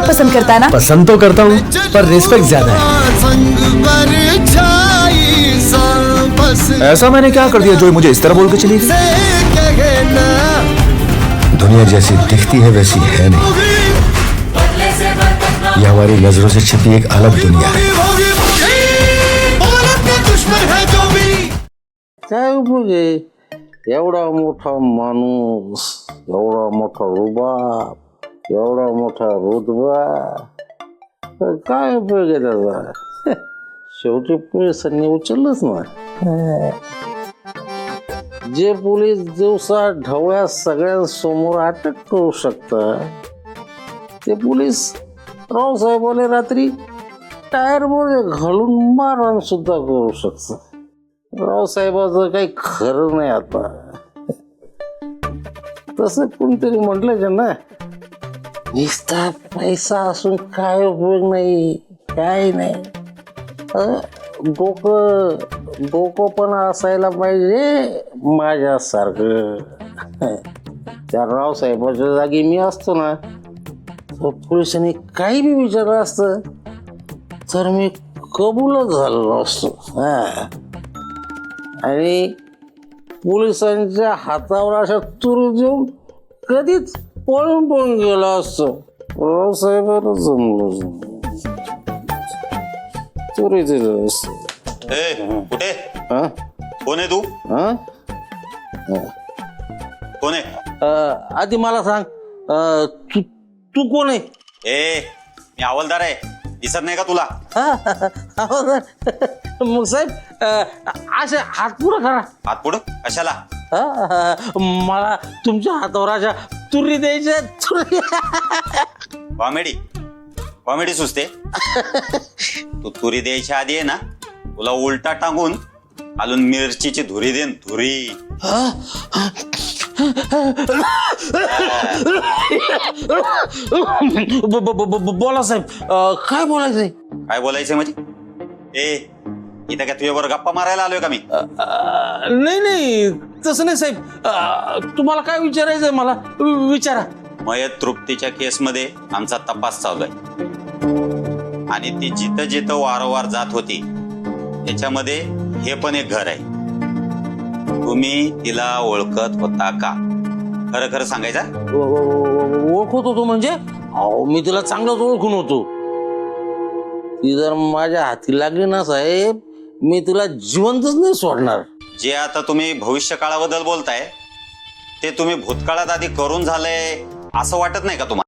पसंद करता ना? पसंद तो करता हूँ पर रिस्पेक्ट ज्यादा है। ऐसा मैंने क्या कर दिया जो मुझे इस तरह बोल के चली गई? दुनिया जैसी दिखती है वैसी है नहीं, यह हमारी नजरों से छिपी एक अलग दुनिया है। काय उपयोग आहे? एवढा मोठा माणूस, एवढा मोठा रुबाब, एवढा मोठा रुतबा, काय उपयोग आहे त्याचा? शेवटी पोलिसांनी उचललंच ना. जे पोलीस दिवसा ढवळ्या सगळ्यांसमोर अटक करू शकतात ते पोलीस रावसाहेबाला रात्री टायर मध्ये घालून मारहाण सुद्धा करू शकतात. रावसाहेबाचं काही खरं नाही आता. तसं कोणतरी म्हटलं का ना, नुसता पैसा असून काय उपयोग नाही, काय नाही. डोकं पण असायला पाहिजे माझ्यासारखं. त्या रावसाहेबाच्या जागी मी असतो ना तर पोलिसांनी काही बी विचारलं असतं तर मी कबूलच झालो असतो. आणि पोलिसांच्या हातावर अशा तुरू देऊन कधीच पळून गेला असतो. रावसाहेबाला जमलं तुरी दिलं असतं. कुठे कोण आहे तू? कोण आहे? आधी मला सांग, तू कोण आहे? मी हवालदार आहे, दिसत नाही का तुला? मग साहेब असे हात पुढं करा. हात पुढं कशाला? मला तुमच्या हातावर अशा तुरी द्यायच्या. कॉमेडी सुचते. तू तुरी द्यायच्या आधी आहे ना, तुला उलटा टांगून आलून मिरचीची धुरी देन. धुरी बोला साहेब, काय बोलायचंय? काय बोलायचंय म्हणजे? इथं काय तुझ्याबरोबर गप्पा मारायला आलोय का मी? नाही तसं नाही साहेब. तुम्हाला काय विचारायचंय मला विचारा. मयत तृप्तीच्या केसमध्ये आमचा तपास चालू आहे आणि ती जिथं जिथं वारंवार जात होती त्याच्यामध्ये हे पण एक घर आहे. तुम्ही तिला ओळखत होता का? खरं खरं सांगायचा. ओळखत होतो म्हणजे? अहो मी तिला चांगलंच ओळखून होतो. ती जर माझ्या हाती लागली ना साहेब, मी तिला जिवंतच नाही सोडणार. जे आता तुम्ही भविष्य काळाबद्दल बोलताय ते तुम्ही भूतकाळात आधी करून झालंय असं वाटत नाही का तुम्हाला?